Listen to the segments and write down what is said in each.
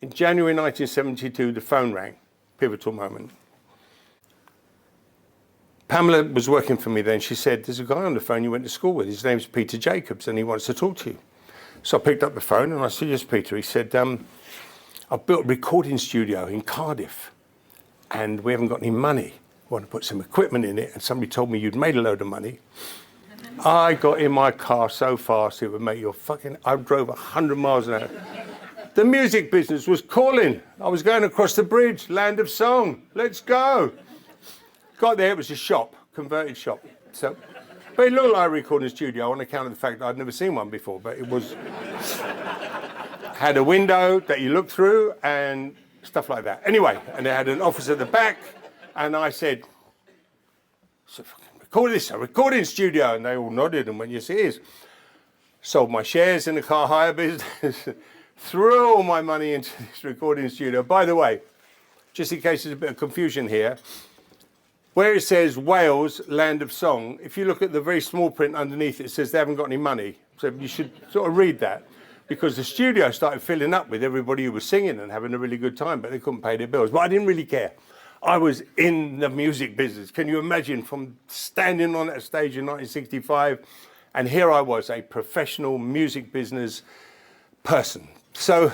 In January 1972, the phone rang. Pivotal moment. Pamela was working for me then. She said, there's a guy on the phone you went to school with. His name's Peter Jacobs, and he wants to talk to you. So I picked up the phone, and I said, yes, Peter. He said, I've built a recording studio in Cardiff, and we haven't got any money. I want to put some equipment in it, and somebody told me you'd made a load of money. I got in my car so fast, it would make your fucking... I drove 100 miles an hour. The music business was calling. I was going across the bridge, land of song. Let's go. Got there, it was a shop, converted shop. So, but it looked like a recording studio on account of the fact that I'd never seen one before, but it was... had a window that you looked through and stuff like that. Anyway, and they had an office at the back, and I said, so record this, a recording studio. And they all nodded and went, yes, it is. Sold my shares in the car hire business, threw all my money into this recording studio. By the way, just in case there's a bit of confusion here, where it says Wales, land of song, if you look at the very small print underneath, it says they haven't got any money. So you should sort of read that, because the studio started filling up with everybody who was singing and having a really good time, but they couldn't pay their bills. But I didn't really care. I was in the music business. Can you imagine, from standing on that stage in 1965, and here I was, a professional music business person. So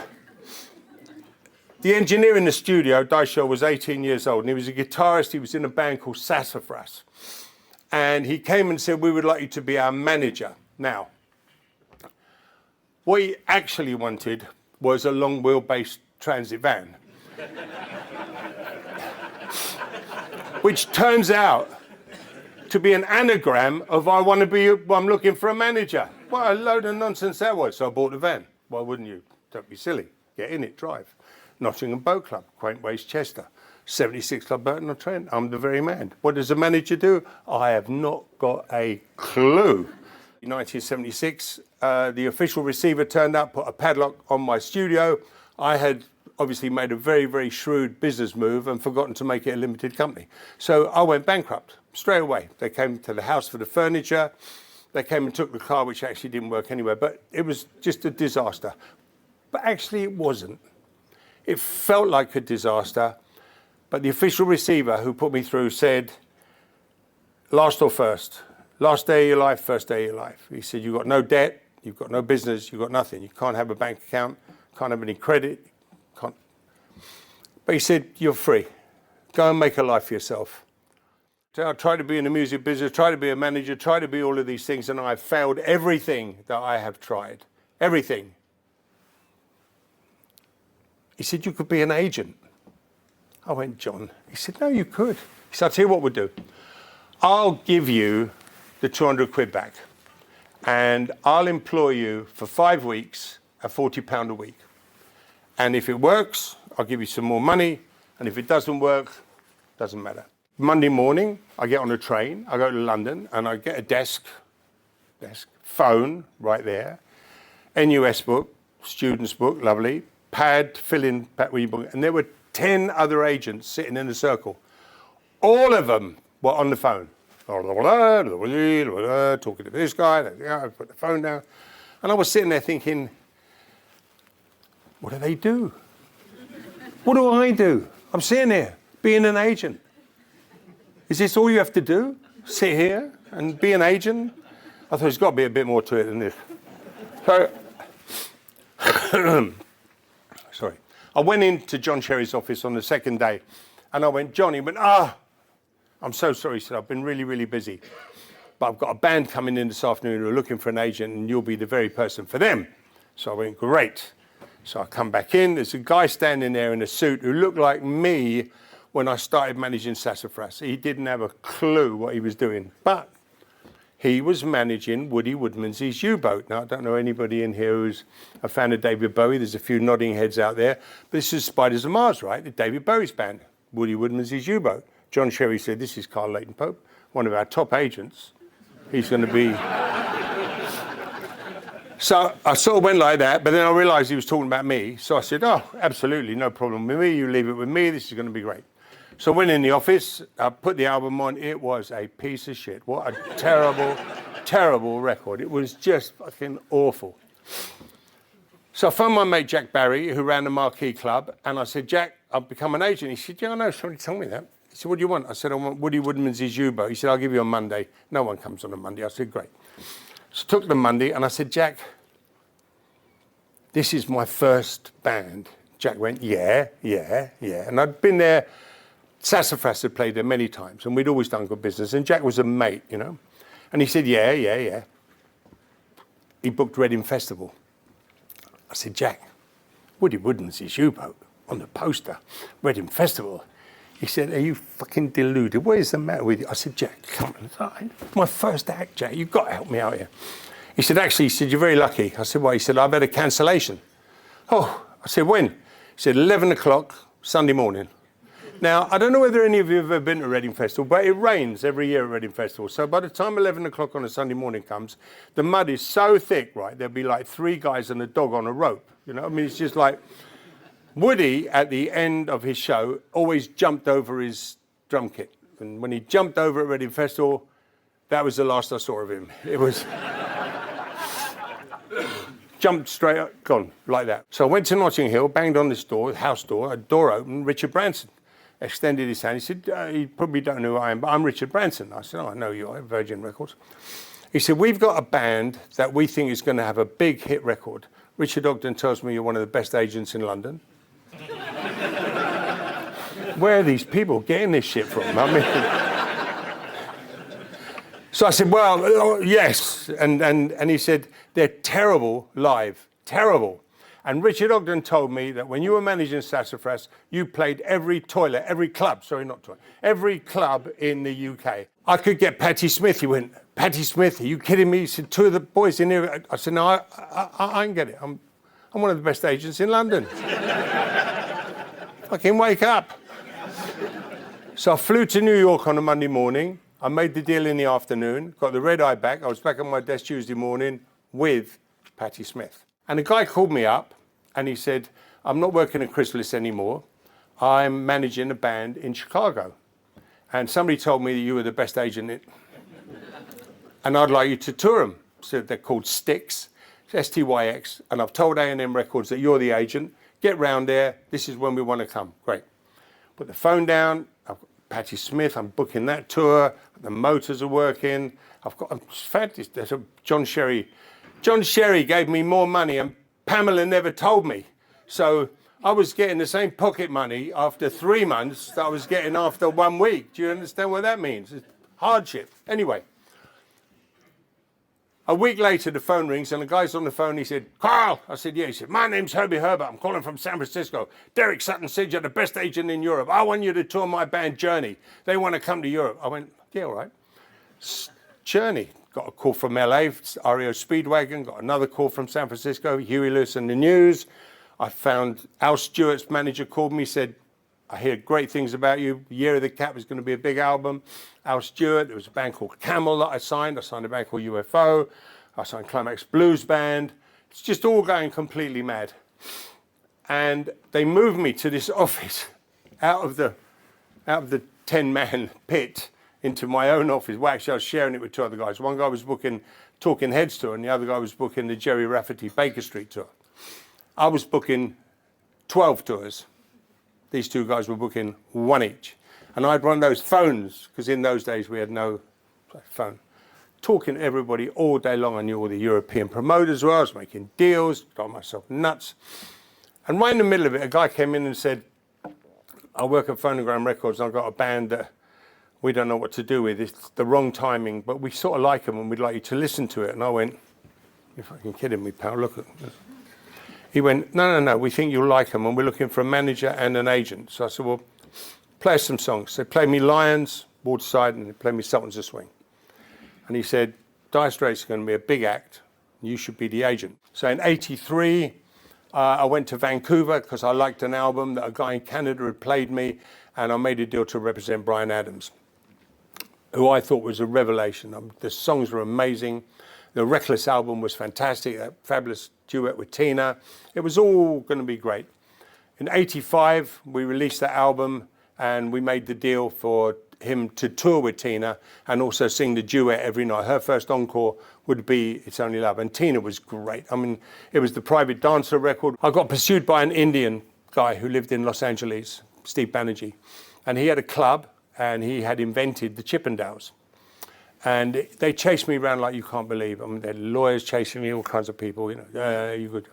the engineer in the studio, Daisho, was 18 years old, and he was a guitarist. He was in a band called Sassafras. And he came and said, we would like you to be our manager. Now, what he actually wanted was a long wheelbase transit van. Which turns out to be an anagram of I'm looking for a manager. What a load of nonsense that was. So I bought the van. Why wouldn't you? Don't be silly. Get in it, drive. Nottingham Boat Club, Quaint Ways, Chester. 76 Club Burton-on-Trent. I'm the very man. What does a manager do? I have not got a clue. In 1976, the official receiver turned up, put a padlock on my studio. I had obviously made a very, very shrewd business move and forgotten to make it a limited company. So I went bankrupt straight away. They came to the house for the furniture. They came and took the car, which actually didn't work anyway. But it was just a disaster. But actually it wasn't. It felt like a disaster. But the official receiver who put me through said, last or first? Last day of your life, first day of your life. He said, you've got no debt, you've got no business, you've got nothing. You can't have a bank account, can't have any credit. Can't. But he said, you're free. Go and make a life for yourself. So I tried to be in the music business, try to be a manager, try to be all of these things, and I've failed everything that I have tried. Everything. He said, you could be an agent. I went, John. He said, no, you could. He said, I'll tell you what we'll do. I'll give you the 200 quid back, and I'll employ you for 5 weeks at £40 a week. And if it works, I'll give you some more money. And if it doesn't work, doesn't matter. Monday morning, I get on a train, I go to London, and I get a desk, phone right there, NUS book, student's book, lovely, pad, fill in, pad with your book. And there were 10 other agents sitting in a circle. All of them were on the phone. Talking to this guy, I put the phone down. And I was sitting there thinking, what do they do? What do I do? I'm sitting here, being an agent. Is this all you have to do? Sit here and be an agent? I thought there's got to be a bit more to it than this. So, sorry. I went into John Cherry's office on the second day, and I went, John, he went, I'm so sorry, he said, I've been really, really busy. But I've got a band coming in this afternoon who are looking for an agent, and you'll be the very person for them. So I went, great. So I come back in, there's a guy standing there in a suit who looked like me when I started managing Sassafras. He didn't have a clue what he was doing, but he was managing Woody Woodmansey's U-Boat. Now, I don't know anybody in here who's a fan of David Bowie. There's a few nodding heads out there. But this is Spiders of Mars, right? The David Bowie's band, Woody Woodmansey's U-Boat. John Cherry said, this is Carl Leighton-Pope, one of our top agents. He's going to be... So I sort of went like that, but then I realized he was talking about me. So I said, oh, absolutely, no problem with me. You leave it with me. This is going to be great. So I went in the office, I put the album on. It was a piece of shit. What a terrible, terrible record. It was just fucking awful. So I phoned my mate Jack Barry, who ran the Marquee Club, and I said, Jack, I've become an agent. He said, yeah, I know, somebody told me that. He said, what do you want? I said, I want Woody Woodman's U-Boat. He said, I'll give you a Monday. No one comes on a Monday. I said, great. So I took the Monday, and I said, Jack, this is my first band. Jack went, yeah. And I'd been there. Sassafras had played there many times, and we'd always done good business. And Jack was a mate, you know. And he said, yeah. He booked Reading Festival. I said, Jack, Woody Woodman's U-Boat on the poster, Reading Festival. He said, are you fucking deluded? What is the matter with you? I said, Jack, come on. My first act, Jack. You've got to help me out here. He said, actually, you're very lucky. I said, why? He said, I've had a cancellation. Oh, I said, when? He said, 11 o'clock, Sunday morning. Now, I don't know whether any of you have ever been to Reading Festival, but it rains every year at Reading Festival. So by the time 11 o'clock on a Sunday morning comes, the mud is so thick, right? There'll be like 3 guys and a dog on a rope. You know, I mean, it's just like Woody, at the end of his show, always jumped over his drum kit. And when he jumped over at Reading Festival, that was the last I saw of him. It was jumped straight up, gone, like that. So I went to Notting Hill, banged on this door, house door, a door opened, Richard Branson extended his hand. He said, you probably don't know who I am, but I'm Richard Branson. I said, oh, I know you are, Virgin Records. He said, we've got a band that we think is going to have a big hit record. Richard Ogden tells me you're one of the best agents in London. Where are these people getting this shit from? I mean, so I said, well, yes. And he said, they're terrible live, terrible. And Richard Ogden told me that when you were managing Sassafras, you played every toilet, every club, sorry, not toilet, every club in the UK. I could get Patti Smith. He went, Patti Smith, are you kidding me? He said, 2 of the boys in here. I said, no, I can get it. I'm one of the best agents in London. Fucking wake up. So I flew to New York on a Monday morning. I made the deal in the afternoon, got the red eye back. I was back on my desk Tuesday morning with Patti Smith. And a guy called me up and he said, I'm not working at Chrysalis anymore. I'm managing a band in Chicago. And somebody told me that you were the best agent and I'd like you to tour them. So they're called Styx, S-T-Y-X. And I've told A&M Records that you're the agent. Get round there. This is when we want to come. Great. Put the phone down. I've got Patti Smith. I'm booking that tour. The motors are working. I'm fantastic. There's a John Sherry. John Sherry gave me more money and Pamela never told me. So I was getting the same pocket money after 3 months that I was getting after 1 week. Do you understand what that means? It's hardship. Anyway, a week later, the phone rings and the guy's on the phone. He said, Carl. I said, yeah. He said, my name's Herbie Herbert. I'm calling from San Francisco. Derek Sutton said you're the best agent in Europe. I want you to tour my band Journey. They want to come to Europe. I went, yeah, all right. Journey. Got a call from LA, REO Speedwagon. Got another call from San Francisco, Huey Lewis and the News. I found Al Stewart's manager called me, said, I hear great things about you. Year of the Cat was going to be a big album. Al Stewart, there was a band called Camel that I signed. I signed a band called UFO. I signed Climax Blues Band. It's just all going completely mad. And they moved me to this office out of the 10-man pit into my own office. Well, actually, I was sharing it with 2 other guys. One guy was booking Talking Heads tour, and the other guy was booking the Jerry Rafferty Baker Street tour. I was booking 12 tours. These 2 guys were booking 1 each. And I'd run those phones, because in those days we had no phone. Talking to everybody all day long. I knew all the European promoters were. I was making deals, got myself nuts. And right in the middle of it, a guy came in and said, I work at Phonogram Records, and I've got a band that we don't know what to do with. It's the wrong timing, but we sort of like them and we'd like you to listen to it. And I went, you're fucking kidding me, pal, look at this. He went, no, we think you'll like them and we're looking for a manager and an agent. So I said, well, play us some songs. They played me Lions, Waterside, and they played me Sultans of Swing. And he said, Dire Straits are going to be a big act. You should be the agent. So in '83, I went to Vancouver because I liked an album that a guy in Canada had played me, and I made a deal to represent Bryan Adams, who I thought was a revelation. The songs were amazing. The Reckless album was fantastic. That fabulous duet with Tina. It was all going to be great. In '85, we released that album and we made the deal for him to tour with Tina and also sing the duet every night. Her first encore would be It's Only Love. And Tina was great. I mean, it was the Private Dancer record. I got pursued by an Indian guy who lived in Los Angeles, Steve Banerjee. And he had a club and he had invented the Chippendales. And they chased me around like you can't believe. I mean, they're lawyers chasing me, all kinds of people, you know, you could.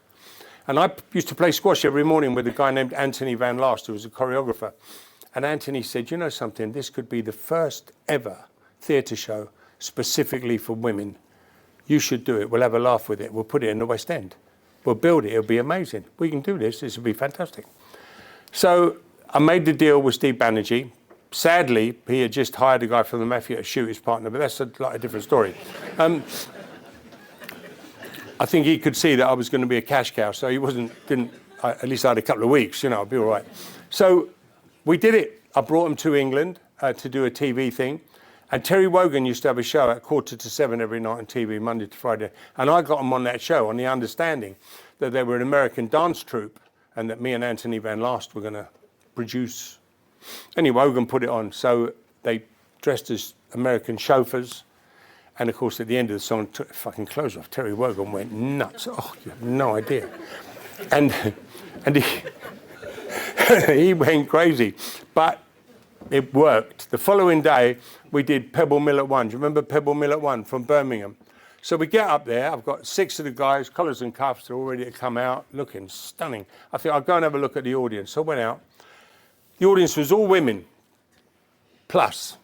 And I used to play squash every morning with a guy named Anthony Van Last, who was a choreographer. And Anthony said, you know something, this could be the first ever theatre show specifically for women. You should do it. We'll have a laugh with it. We'll put it in the West End. We'll build it. It'll be amazing. We can do this. This will be fantastic. So I made the deal with Steve Banerjee. Sadly, he had just hired a guy from the Mafia to shoot his partner, but that's a different story. I think he could see that I was going to be a cash cow, so he at least I had a couple of weeks, you know, I'd be all right. So we did it. I brought him to England to do a TV thing. And Terry Wogan used to have a show at 6:45 every night on TV, Monday to Friday. And I got him on that show on the understanding that they were an American dance troupe and that me and Anthony Van Last were going to produce. Anyway, Wogan put it on. So they dressed as American chauffeurs. And of course, at the end of the song, took fucking clothes off. Terry Wogan went nuts. Oh, you have no idea. And he, he went crazy. But it worked. The following day, we did Pebble Mill at 1. Do you remember Pebble Mill at 1 from Birmingham? So we get up there. I've got 6 of the guys, collars and cuffs, they're all ready to come out, looking stunning. I think I'll go and have a look at the audience. So I went out. The audience was all women, plus.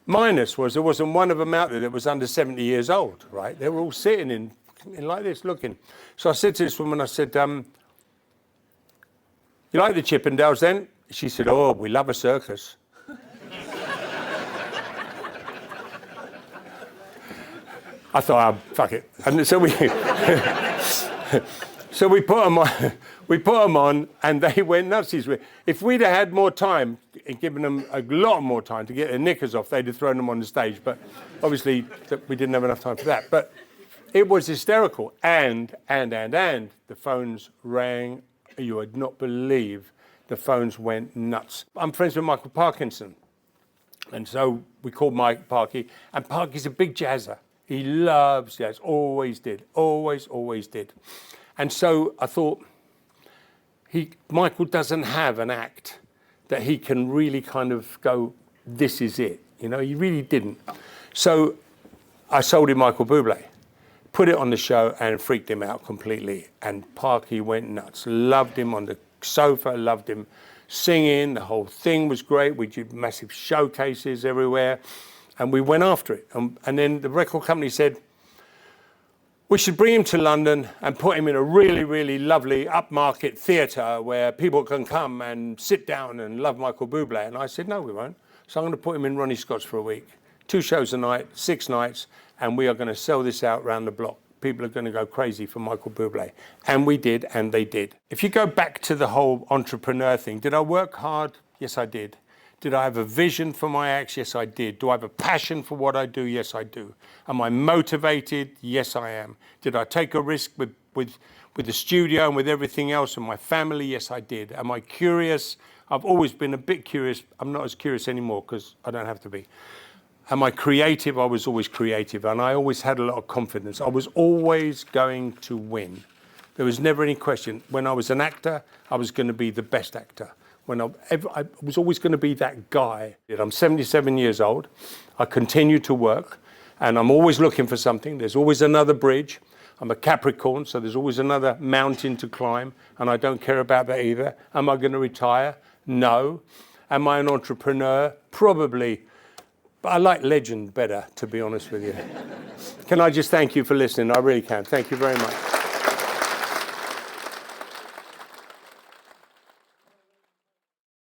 Minus was there wasn't one of them out there that was under 70 years old, right? They were all sitting in like this, looking. So I said to this woman, I said, you like the Chippendales then? She said, oh, we love a circus. I thought, oh, fuck it. And so we, so we put them on, and they went nuts. If we'd have had more time, and given them a lot more time to get their knickers off, they'd have thrown them on the stage. But obviously, we didn't have enough time for that. But it was hysterical. And the phones rang. You would not believe the phones went nuts. I'm friends with Michael Parkinson. And so we called Mike Parky. And Parky's a big jazzer. He loves jazz, always did, always did. And so I thought, Michael doesn't have an act that he can really kind of go, this is it. You know, he really didn't. So I sold him Michael Bublé, put it on the show and freaked him out completely. And Parky went nuts, loved him on the sofa, loved him singing. The whole thing was great. We did massive showcases everywhere. And we went after it. And then the record company said, we should bring him to London and put him in a really, really lovely upmarket theatre where people can come and sit down and love Michael Bublé. And I said, no, we won't. So I'm going to put him in Ronnie Scott's for a week. 2 shows a night, 6 nights, and we are going to sell this out round the block. People are going to go crazy for Michael Bublé. And we did, and they did. If you go back to the whole entrepreneur thing, did I work hard? Yes, I did. Did I have a vision for my acts? Yes, I did. Do I have a passion for what I do? Yes, I do. Am I motivated? Yes, I am. Did I take a risk with the studio and with everything else and my family? Yes, I did. Am I curious? I've always been a bit curious. I'm not as curious anymore because I don't have to be. Am I creative? I was always creative, and I always had a lot of confidence. I was always going to win. There was never any question. When I was an actor, I was going to be the best actor. When I was always going to be that guy. I'm 77 years old. I continue to work, and I'm always looking for something. There's always another bridge. I'm a Capricorn, so there's always another mountain to climb, and I don't care about that either. Am I going to retire? No. Am I an entrepreneur? Probably. But I like legend better, to be honest with you. Can I just thank you for listening? I really can. Thank you very much.